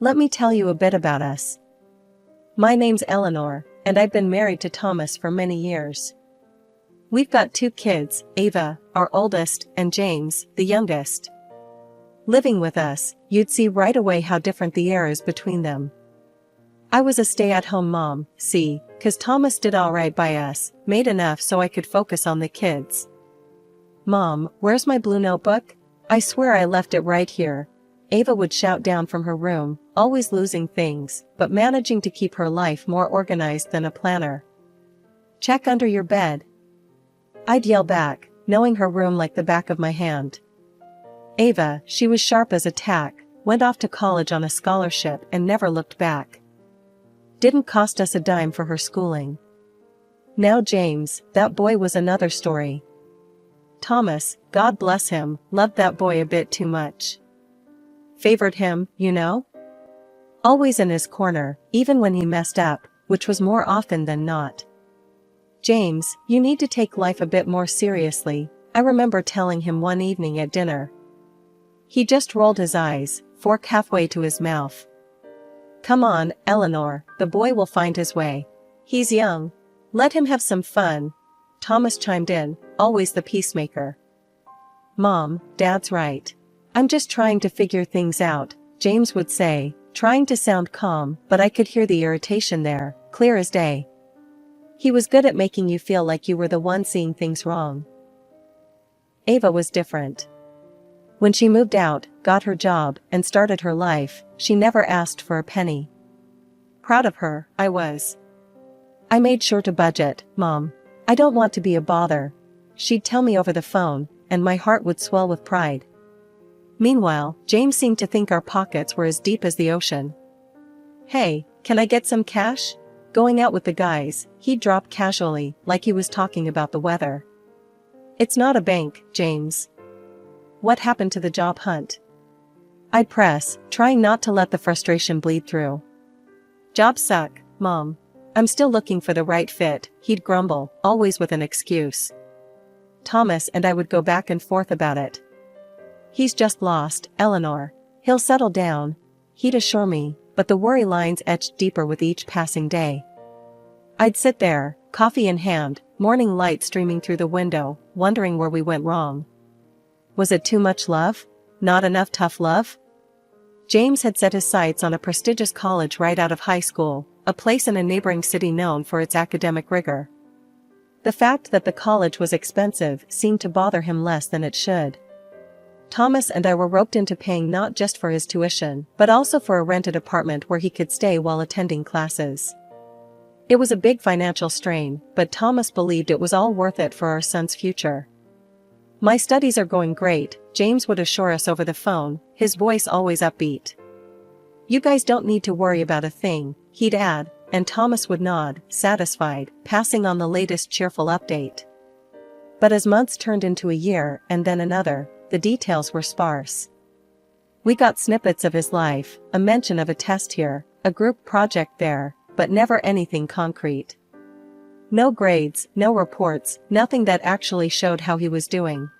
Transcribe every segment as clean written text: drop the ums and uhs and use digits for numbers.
Let me tell you a bit about us. My name's Eleanor, and I've been married to Thomas for many years. We've got 2 kids, Ava, our oldest, and James, the youngest. Living with us, you'd see right away how different the air is between them. I was a stay-at-home mom, see, 'cause Thomas did alright by us, made enough so I could focus on the kids. Mom, where's my blue notebook? I swear I left it right here. Ava would shout down from her room, always losing things, but managing to keep her life more organized than a planner. Check under your bed. I'd yell back, knowing her room like the back of my hand. Ava, she was sharp as a tack, went off to college on a scholarship and never looked back. Didn't cost us a dime for her schooling. Now James, that boy was another story. Thomas, God bless him, loved that boy a bit too much. Favored him, you know? Always in his corner, even when he messed up, which was more often than not. James, you need to take life a bit more seriously, I remember telling him one evening at dinner. He just rolled his eyes, fork halfway to his mouth. Come on, Eleanor, the boy will find his way. He's young. Let him have some fun. Thomas chimed in, always the peacemaker. Mom, Dad's right. I'm just trying to figure things out, James would say, trying to sound calm, but I could hear the irritation there, clear as day. He was good at making you feel like you were the one seeing things wrong. Ava was different. When she moved out, got her job, and started her life, she never asked for a penny. Proud of her, I was. I made sure to budget, Mom. I don't want to be a bother. She'd tell me over the phone, and my heart would swell with pride. Meanwhile, James seemed to think our pockets were as deep as the ocean. Hey, can I get some cash? Going out with the guys, he'd drop casually, like he was talking about the weather. It's not a bank, James. What happened to the job hunt? I'd press, trying not to let the frustration bleed through. Jobs suck, Mom. I'm still looking for the right fit, he'd grumble, always with an excuse. Thomas and I would go back and forth about it. He's just lost, Eleanor. He'll settle down, he'd assure me, but the worry lines etched deeper with each passing day. I'd sit there, coffee in hand, morning light streaming through the window, wondering where we went wrong. Was it too much love? Not enough tough love? James had set his sights on a prestigious college right out of high school, a place in a neighboring city known for its academic rigor. The fact that the college was expensive seemed to bother him less than it should. Thomas and I were roped into paying not just for his tuition, but also for a rented apartment where he could stay while attending classes. It was a big financial strain, but Thomas believed it was all worth it for our son's future. My studies are going great, James would assure us over the phone, his voice always upbeat. You guys don't need to worry about a thing, he'd add, and Thomas would nod, satisfied, passing on the latest cheerful update. But as months turned into a year and then another, the details were sparse. We got snippets of his life, a mention of a test here, a group project there, but never anything concrete. No grades, no reports, nothing that actually showed how he was doing.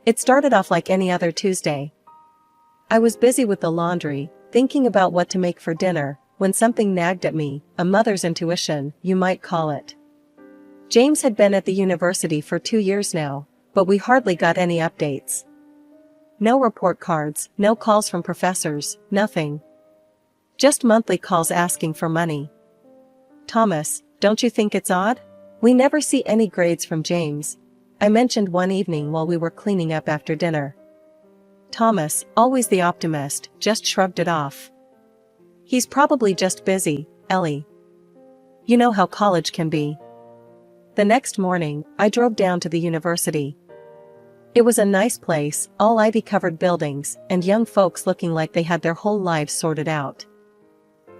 It started off like any other Tuesday. I was busy with the laundry, thinking about what to make for dinner, when something nagged at me, a mother's intuition, you might call it. James had been at the university for 2 years now, but we hardly got any updates. No report cards, no calls from professors, nothing. Just monthly calls asking for money. Thomas, don't you think it's odd? We never see any grades from James, I mentioned one evening while we were cleaning up after dinner. Thomas, always the optimist, just shrugged it off. He's probably just busy, Ellie. You know how college can be. The next morning, I drove down to the university. It was a nice place, all ivy-covered buildings, and young folks looking like they had their whole lives sorted out.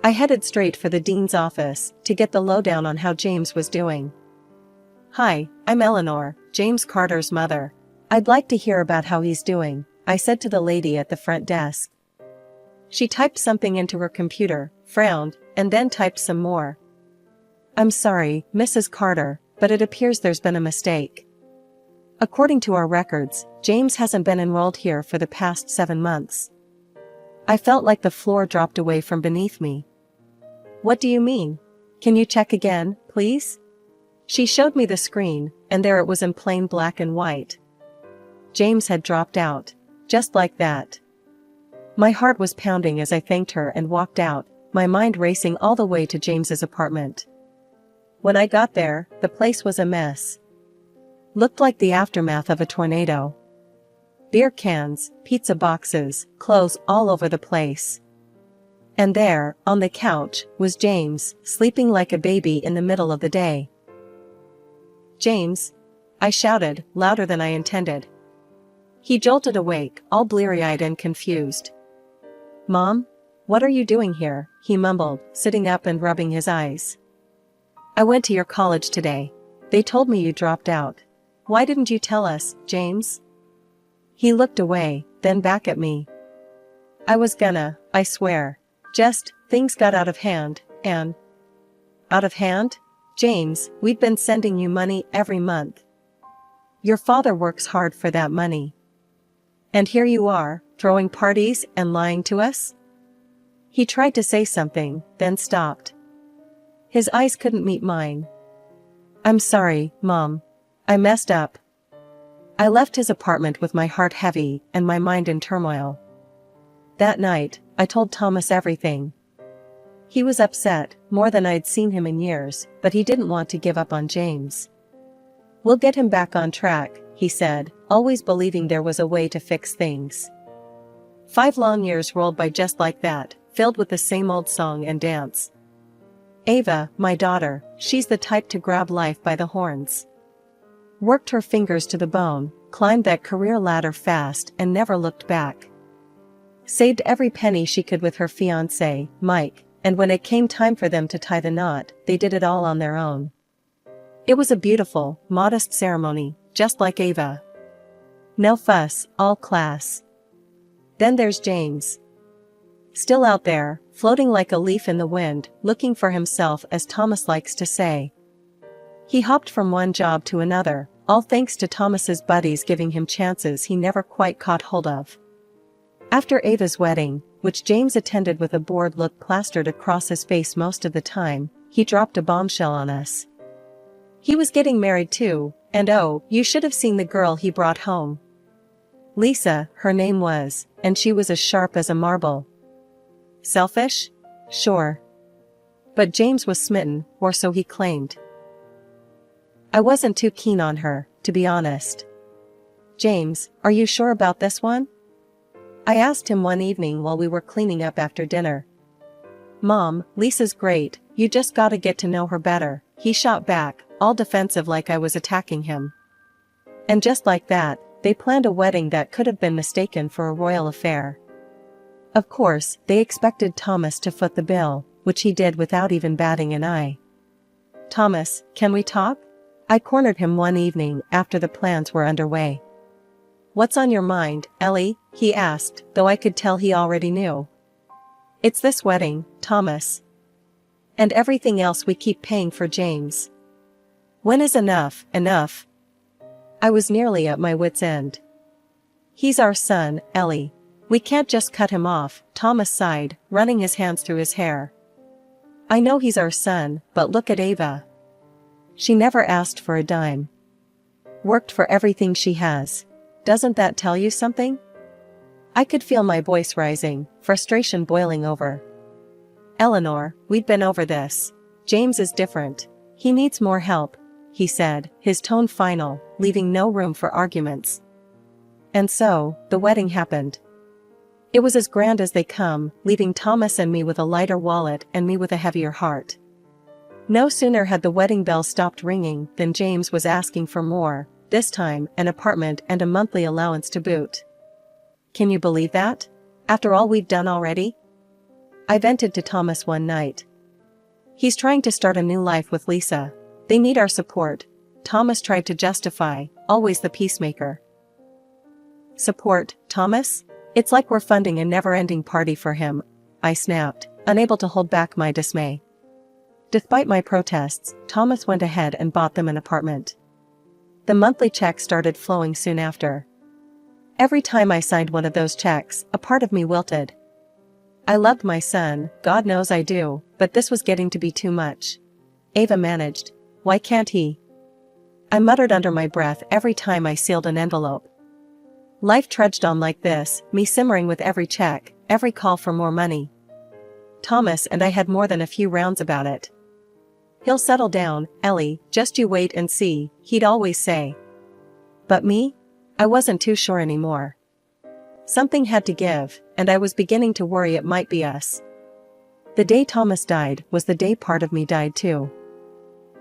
I headed straight for the dean's office, to get the lowdown on how James was doing. Hi, I'm Eleanor, James Carter's mother. I'd like to hear about how he's doing, I said to the lady at the front desk. She typed something into her computer, frowned, and then typed some more. I'm sorry, Mrs. Carter, but it appears there's been a mistake. According to our records, James hasn't been enrolled here for the past 7 months. I felt like the floor dropped away from beneath me. What do you mean? Can you check again, please? She showed me the screen, and there it was in plain black and white. James had dropped out. Just like that. My heart was pounding as I thanked her and walked out, my mind racing all the way to James's apartment. When I got there, the place was a mess. Looked like the aftermath of a tornado. Beer cans, pizza boxes, clothes all over the place. And there, on the couch, was James, sleeping like a baby in the middle of the day. "James!" I shouted, louder than I intended. He jolted awake, all bleary-eyed and confused. "Mom? What are you doing here?" he mumbled, sitting up and rubbing his eyes. "I went to your college today. They told me you dropped out. Why didn't you tell us, James?" He looked away, then back at me. "I was gonna, I swear. Just, things got out of hand, and..." "Out of hand? James, we've been sending you money every month. Your father works hard for that money. And here you are, throwing parties and lying to us?" He tried to say something, then stopped. His eyes couldn't meet mine. "I'm sorry, Mom. I messed up." I left his apartment with my heart heavy and my mind in turmoil. That night, I told Thomas everything. He was upset, more than I'd seen him in years, but he didn't want to give up on James. "We'll get him back on track," he said, always believing there was a way to fix things. 5 long years rolled by just like that, filled with the same old song and dance. Ava, my daughter, she's the type to grab life by the horns. Worked her fingers to the bone, climbed that career ladder fast and never looked back. Saved every penny she could with her fiancé, Mike, and when it came time for them to tie the knot, they did it all on their own. It was a beautiful, modest ceremony, just like Ava. No fuss, all class. Then there's James. Still out there, floating like a leaf in the wind, looking for himself, as Thomas likes to say. He hopped from one job to another, all thanks to Thomas's buddies giving him chances he never quite caught hold of. After Ava's wedding, which James attended with a bored look plastered across his face most of the time, he dropped a bombshell on us. He was getting married too, and oh, you should have seen the girl he brought home. Lisa, her name was, and she was as sharp as a marble. Selfish? Sure. But James was smitten, or so he claimed. I wasn't too keen on her, to be honest. "James, are you sure about this one?" I asked him one evening while we were cleaning up after dinner. "Mom, Lisa's great, you just gotta get to know her better," he shot back, all defensive like I was attacking him. And just like that, they planned a wedding that could have been mistaken for a royal affair. Of course, they expected Thomas to foot the bill, which he did without even batting an eye. "Thomas, can we talk?" I cornered him one evening after the plans were underway. "What's on your mind, Ellie?" he asked, though I could tell he already knew. "It's this wedding, Thomas. And everything else we keep paying for James. When is enough, enough?" I was nearly at my wit's end. "He's our son, Ellie. We can't just cut him off," Thomas sighed, running his hands through his hair. "I know he's our son, but look at Ava. She never asked for a dime. Worked for everything she has. Doesn't that tell you something?" I could feel my voice rising, frustration boiling over. "Eleanor, we've been over this. James is different. He needs more help," he said, his tone final, leaving no room for arguments. And so, the wedding happened. It was as grand as they come, leaving Thomas and me with a lighter wallet and me with a heavier heart. No sooner had the wedding bell stopped ringing than James was asking for more, this time an apartment and a monthly allowance to boot. Can you believe that? After all we've done already? I vented to Thomas one night. He's trying to start a new life with Lisa. They need our support. Thomas tried to justify, always the peacemaker. Support, Thomas? It's like we're funding a never-ending party for him, I snapped, unable to hold back my dismay. Despite my protests, Thomas went ahead and bought them an apartment. The monthly check started flowing soon after. Every time I signed one of those checks, a part of me wilted. I loved my son, God knows I do, but this was getting to be too much. Ava managed. Why can't he? I muttered under my breath every time I sealed an envelope. Life trudged on like this, me simmering with every check, every call for more money. Thomas and I had more than a few rounds about it. He'll settle down, Ellie, just you wait and see, he'd always say. But me? I wasn't too sure anymore. Something had to give, and I was beginning to worry it might be us. The day Thomas died was the day part of me died too.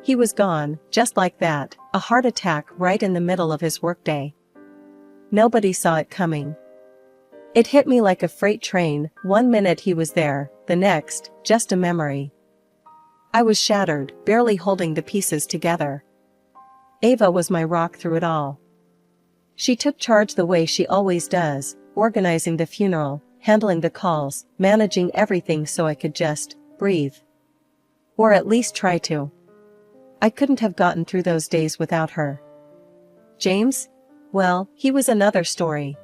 He was gone, just like that, a heart attack right in the middle of his workday. Nobody saw it coming. It hit me like a freight train, one minute he was there, the next, just a memory. I was shattered, barely holding the pieces together. Ava was my rock through it all. She took charge the way she always does, organizing the funeral, handling the calls, managing everything so I could just breathe. Or at least try to. I couldn't have gotten through those days without her. James? Well, he was another story.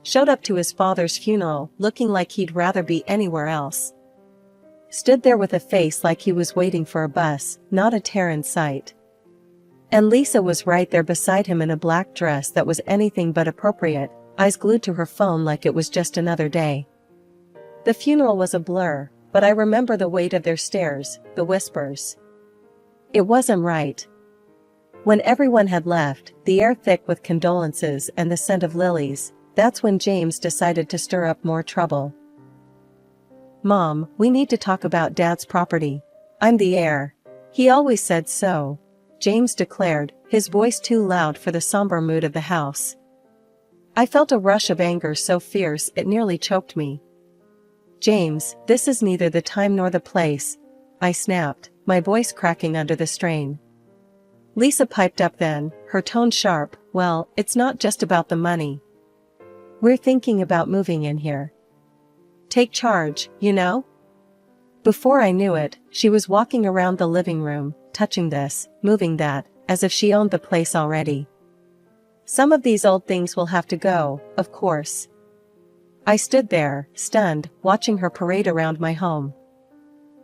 Showed up to his father's funeral, looking like he'd rather be anywhere else. Stood there with a face like he was waiting for a bus, not a tear in sight. And Lisa was right there beside him in a black dress that was anything but appropriate, eyes glued to her phone like it was just another day. The funeral was a blur, but I remember the weight of their stares, the whispers. It wasn't right. When everyone had left, the air thick with condolences and the scent of lilies, that's when James decided to stir up more trouble. Mom, we need to talk about Dad's property. I'm the heir. He always said so, James declared, his voice too loud for the somber mood of the house. I felt a rush of anger so fierce it nearly choked me. James, this is neither the time nor the place, I snapped, my voice cracking under the strain. Lisa piped up then, her tone sharp, well, it's not just about the money. We're thinking about moving in here. Take charge, you know? Before I knew it, she was walking around the living room, touching this, moving that, as if she owned the place already. Some of these old things will have to go, of course. I stood there, stunned, watching her parade around my home.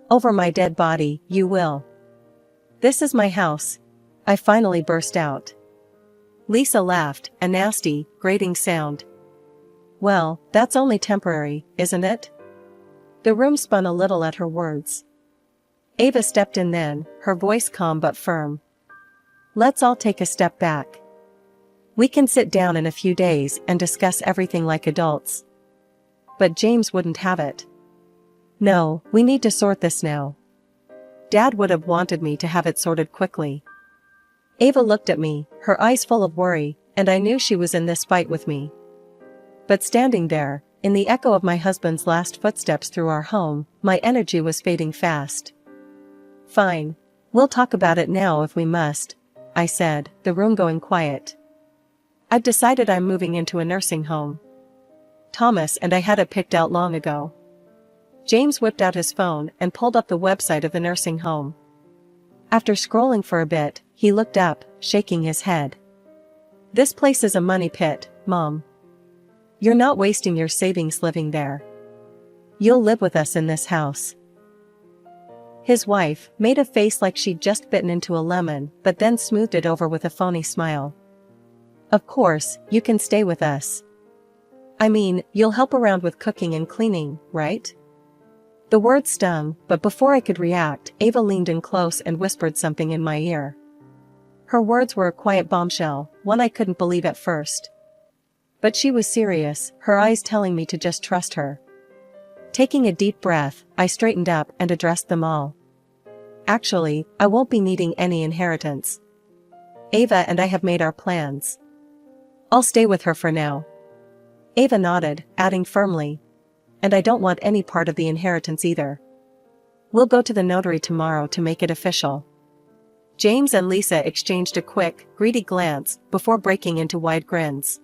Over my dead body, you will. This is my house. I finally burst out. Lisa laughed, a nasty, grating sound. Well, that's only temporary, isn't it? The room spun a little at her words. Ava stepped in then, her voice calm but firm. Let's all take a step back. We can sit down in a few days and discuss everything like adults. But James wouldn't have it. No, we need to sort this now. Dad would have wanted me to have it sorted quickly. Ava looked at me, her eyes full of worry, and I knew she was in this fight with me. But standing there, in the echo of my husband's last footsteps through our home, my energy was fading fast. Fine. We'll talk about it now if we must, I said, the room going quiet. I've decided I'm moving into a nursing home. Thomas and I had it picked out long ago. James whipped out his phone and pulled up the website of the nursing home. After scrolling for a bit, he looked up, shaking his head. This place is a money pit, Mom. You're not wasting your savings living there. You'll live with us in this house. His wife made a face like she'd just bitten into a lemon, but then smoothed it over with a phony smile. Of course, you can stay with us. I mean, you'll help around with cooking and cleaning, right? The word stung, but before I could react, Ava leaned in close and whispered something in my ear. Her words were a quiet bombshell, one I couldn't believe at first. But she was serious, her eyes telling me to just trust her. Taking a deep breath, I straightened up and addressed them all. Actually, I won't be needing any inheritance. Ava and I have made our plans. I'll stay with her for now. Ava nodded, adding firmly. And I don't want any part of the inheritance either. We'll go to the notary tomorrow to make it official. James and Lisa exchanged a quick, greedy glance before breaking into wide grins.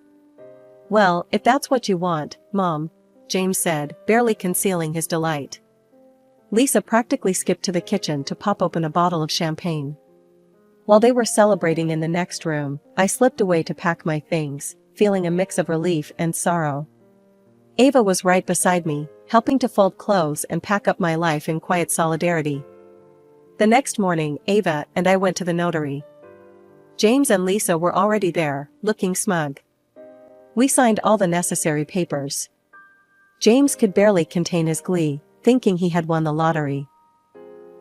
Well, if that's what you want, Mom, James said, barely concealing his delight. Lisa practically skipped to the kitchen to pop open a bottle of champagne. While they were celebrating in the next room, I slipped away to pack my things, feeling a mix of relief and sorrow. Ava was right beside me, helping to fold clothes and pack up my life in quiet solidarity. The next morning, Ava and I went to the notary. James and Lisa were already there, looking smug. We signed all the necessary papers. James could barely contain his glee, thinking he had won the lottery.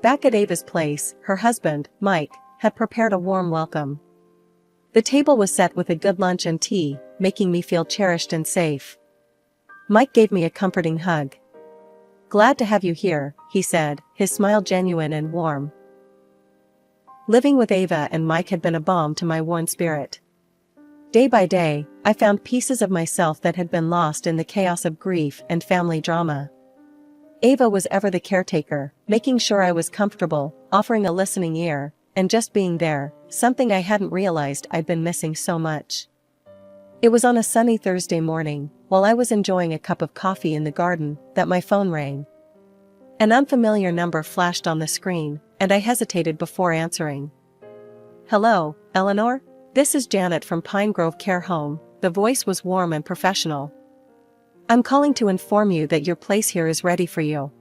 Back at Ava's place, her husband, Mike, had prepared a warm welcome. The table was set with a good lunch and tea, making me feel cherished and safe. Mike gave me a comforting hug. "Glad to have you here," he said, his smile genuine and warm. Living with Ava and Mike had been a balm to my worn spirit. Day by day, I found pieces of myself that had been lost in the chaos of grief and family drama. Ava was ever the caretaker, making sure I was comfortable, offering a listening ear, and just being there, something I hadn't realized I'd been missing so much. It was on a sunny Thursday morning, while I was enjoying a cup of coffee in the garden, that my phone rang. An unfamiliar number flashed on the screen, and I hesitated before answering. "Hello, Eleanor? This is Janet from Pine Grove Care Home." The voice was warm and professional. "I'm calling to inform you that your place here is ready for you."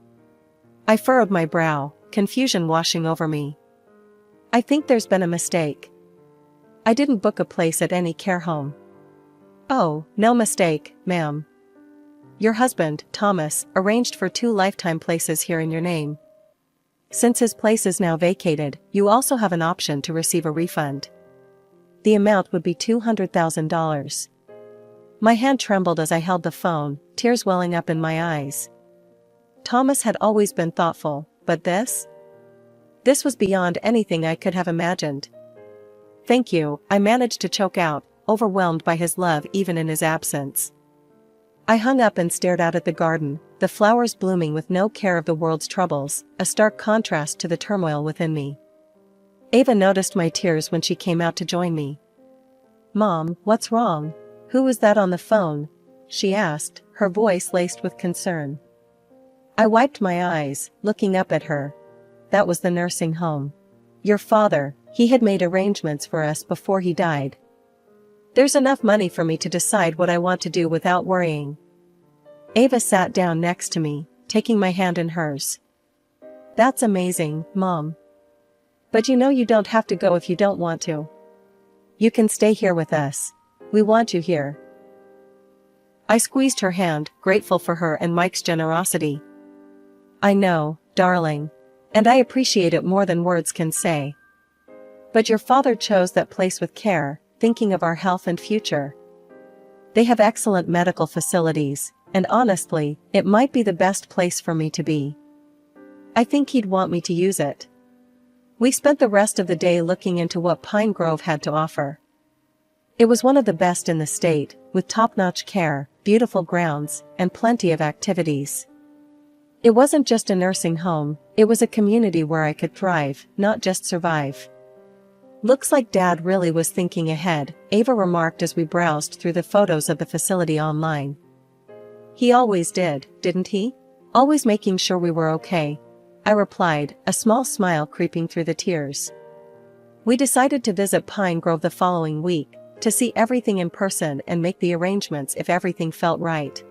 I furrowed my brow, confusion washing over me. "I think there's been a mistake. I didn't book a place at any care home." "Oh, no mistake, ma'am. Your husband, Thomas, arranged for 2 lifetime places here in your name. Since his place is now vacated, you also have an option to receive a refund. The amount would be $200,000. My hand trembled as I held the phone, tears welling up in my eyes. Thomas had always been thoughtful, but this? This was beyond anything I could have imagined. "Thank you," I managed to choke out, overwhelmed by his love even in his absence. I hung up and stared out at the garden, the flowers blooming with no care of the world's troubles, a stark contrast to the turmoil within me. Ava noticed my tears when she came out to join me. "Mom, what's wrong? Who was that on the phone?" she asked, her voice laced with concern. I wiped my eyes, looking up at her. "That was the nursing home. Your father, he had made arrangements for us before he died. There's enough money for me to decide what I want to do without worrying." Ava sat down next to me, taking my hand in hers. "That's amazing, Mom. But you know you don't have to go if you don't want to. You can stay here with us. We want you here." I squeezed her hand, grateful for her and Mike's generosity. "I know, darling. And I appreciate it more than words can say. But your father chose that place with care, thinking of our health and future. They have excellent medical facilities, and honestly, it might be the best place for me to be. I think he'd want me to use it." We spent the rest of the day looking into what Pine Grove had to offer. It was one of the best in the state, with top-notch care, beautiful grounds, and plenty of activities. It wasn't just a nursing home, it was a community where I could thrive, not just survive. "Looks like Dad really was thinking ahead," Ava remarked as we browsed through the photos of the facility online. "He always did, didn't he? Always making sure we were okay," I replied, a small smile creeping through the tears. We decided to visit Pine Grove the following week, to see everything in person and make the arrangements if everything felt right.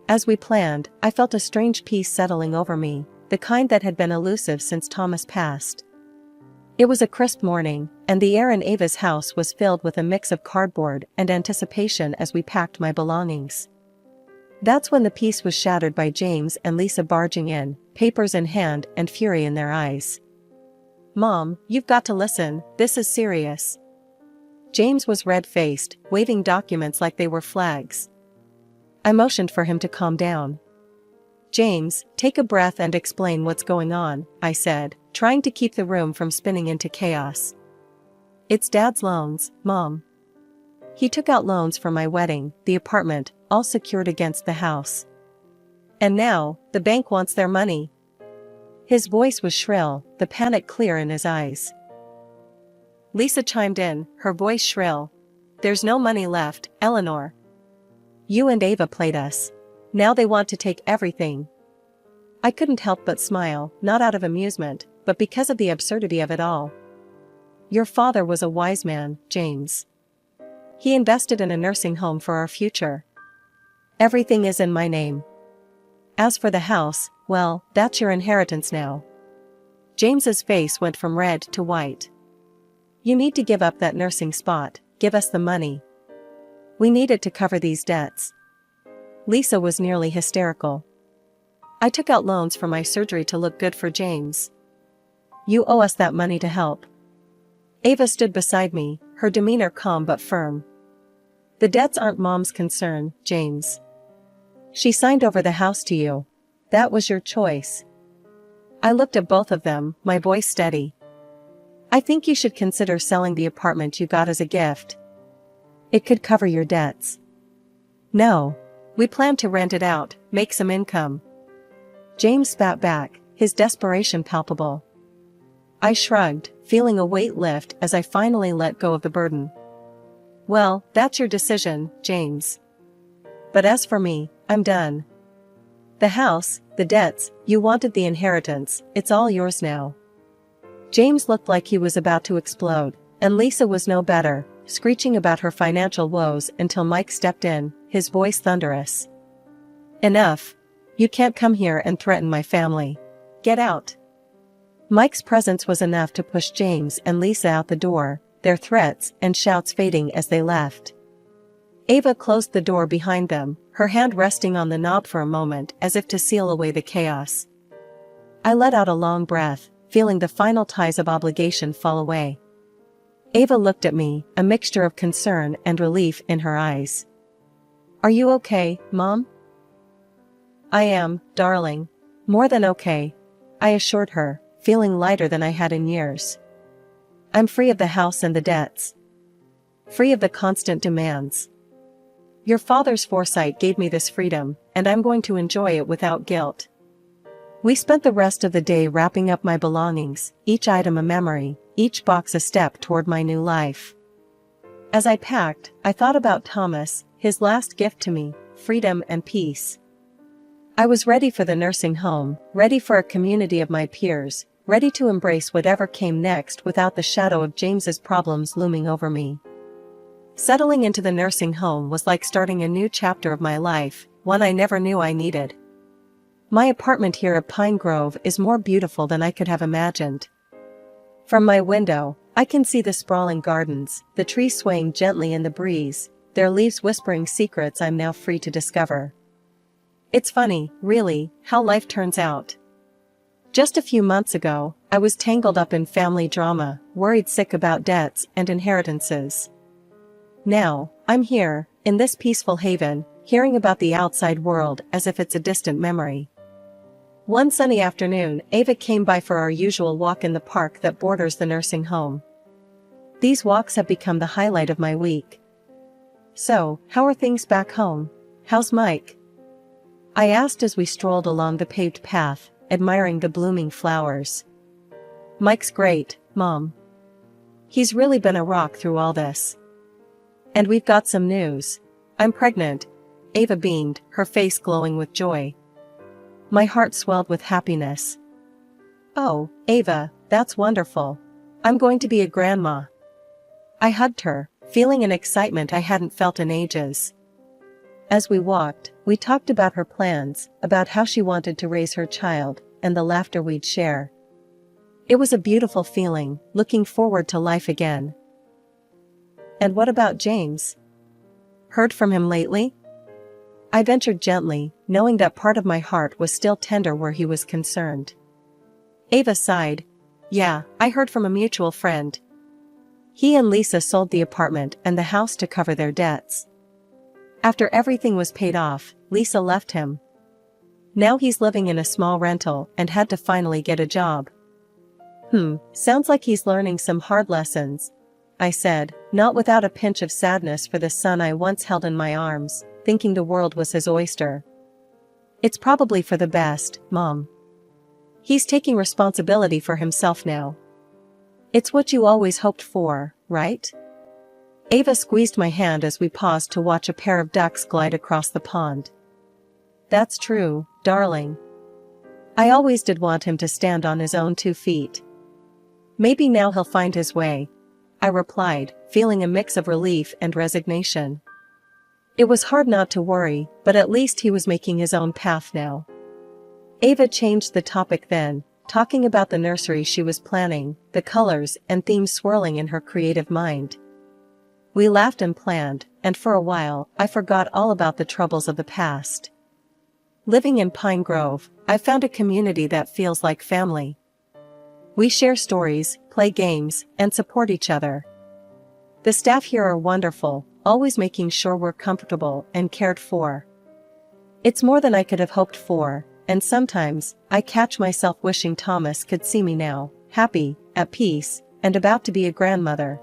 As we planned, I felt a strange peace settling over me, the kind that had been elusive since Thomas passed. It was a crisp morning, and the air in Ava's house was filled with a mix of cardboard and anticipation as we packed my belongings. That's when the peace was shattered by James and Lisa barging in, papers in hand and fury in their eyes. "Mom, you've got to listen, this is serious." James was red-faced, waving documents like they were flags. I motioned for him to calm down. "James, take a breath and explain what's going on," I said, trying to keep the room from spinning into chaos. "It's Dad's loans, Mom. He took out loans for my wedding, the apartment, all secured against the house. And now, the bank wants their money." His voice was shrill, the panic clear in his eyes. Lisa chimed in, her voice shrill. "There's no money left, Eleanor. You and Ava played us. Now they want to take everything." I couldn't help but smile, not out of amusement, but because of the absurdity of it all. "Your father was a wise man, James. He invested in a nursing home for our future. Everything is in my name. As for the house, well, that's your inheritance now. James's face went from red to white. You need to give up that nursing spot, give us the money. We need it to cover these debts. Lisa was nearly hysterical. I took out loans for my surgery to look good for James. You owe us that money to help. Ava stood beside me, her demeanor calm but firm. The debts aren't Mom's concern, James. She signed over the house to you. That was your choice. I looked at both of them, my voice steady. I think you should consider selling the apartment you got as a gift. It could cover your debts. No. We plan to rent it out, make some income. James spat back, his desperation palpable. I shrugged, feeling a weight lift as I finally let go of the burden. Well, that's your decision, James. But as for me, I'm done. The house, the debts, you wanted the inheritance, it's all yours now. James looked like he was about to explode, and Lisa was no better, screeching about her financial woes until Mike stepped in, his voice thunderous. Enough. You can't come here and threaten my family. Get out. Mike's presence was enough to push James and Lisa out the door, their threats and shouts fading as they left. Ava closed the door behind them, her hand resting on the knob for a moment as if to seal away the chaos. I let out a long breath, feeling the final ties of obligation fall away. Ava looked at me, a mixture of concern and relief in her eyes. Are you okay, Mom? I am, darling. More than okay, I assured her, feeling lighter than I had in years. I'm free of the house and the debts. Free of the constant demands. Your father's foresight gave me this freedom, and I'm going to enjoy it without guilt. We spent the rest of the day wrapping up my belongings, each item a memory, each box a step toward my new life. As I packed, I thought about Thomas, his last gift to me, freedom and peace. I was ready for the nursing home, ready for a community of my peers, ready to embrace whatever came next without the shadow of James's problems looming over me. Settling into the nursing home was like starting a new chapter of my life, one I never knew I needed. My apartment here at Pine Grove is more beautiful than I could have imagined. From my window, I can see the sprawling gardens, the trees swaying gently in the breeze, their leaves whispering secrets I'm now free to discover. It's funny, really, how life turns out. Just a few months ago, I was tangled up in family drama, worried sick about debts and inheritances. Now, I'm here, in this peaceful haven, hearing about the outside world as if it's a distant memory. One sunny afternoon, Ava came by for our usual walk in the park that borders the nursing home. These walks have become the highlight of my week. So, how are things back home? How's Mike? I asked as we strolled along the paved path, admiring the blooming flowers. Mike's great, Mom. He's really been a rock through all this. And we've got some news. I'm pregnant. Ava beamed, her face glowing with joy. My heart swelled with happiness. Oh, Ava, that's wonderful. I'm going to be a grandma. I hugged her, feeling an excitement I hadn't felt in ages. As we walked, we talked about her plans, about how she wanted to raise her child, and the laughter we'd share. It was a beautiful feeling, looking forward to life again. And what about James? Heard from him lately? I ventured gently, knowing that part of my heart was still tender where he was concerned. Ava sighed. Yeah, I heard from a mutual friend. He and Lisa sold the apartment and the house to cover their debts. After everything was paid off, Lisa left him. Now he's living in a small rental and had to finally get a job. Sounds like he's learning some hard lessons, I said, not without a pinch of sadness for the son I once held in my arms, thinking the world was his oyster. It's probably for the best, Mom. He's taking responsibility for himself now. It's what you always hoped for, right? Ava squeezed my hand as we paused to watch a pair of ducks glide across the pond. That's true, darling. I always did want him to stand on his own 2 feet. Maybe now he'll find his way, I replied, feeling a mix of relief and resignation. It was hard not to worry, but at least he was making his own path now. Ava changed the topic then, talking about the nursery she was planning, the colors and themes swirling in her creative mind. We laughed and planned, and for a while, I forgot all about the troubles of the past. Living in Pine Grove, I found a community that feels like family. We share stories, play games, and support each other. The staff here are wonderful, always making sure we're comfortable and cared for. It's more than I could have hoped for, and sometimes, I catch myself wishing Thomas could see me now, happy, at peace, and about to be a grandmother.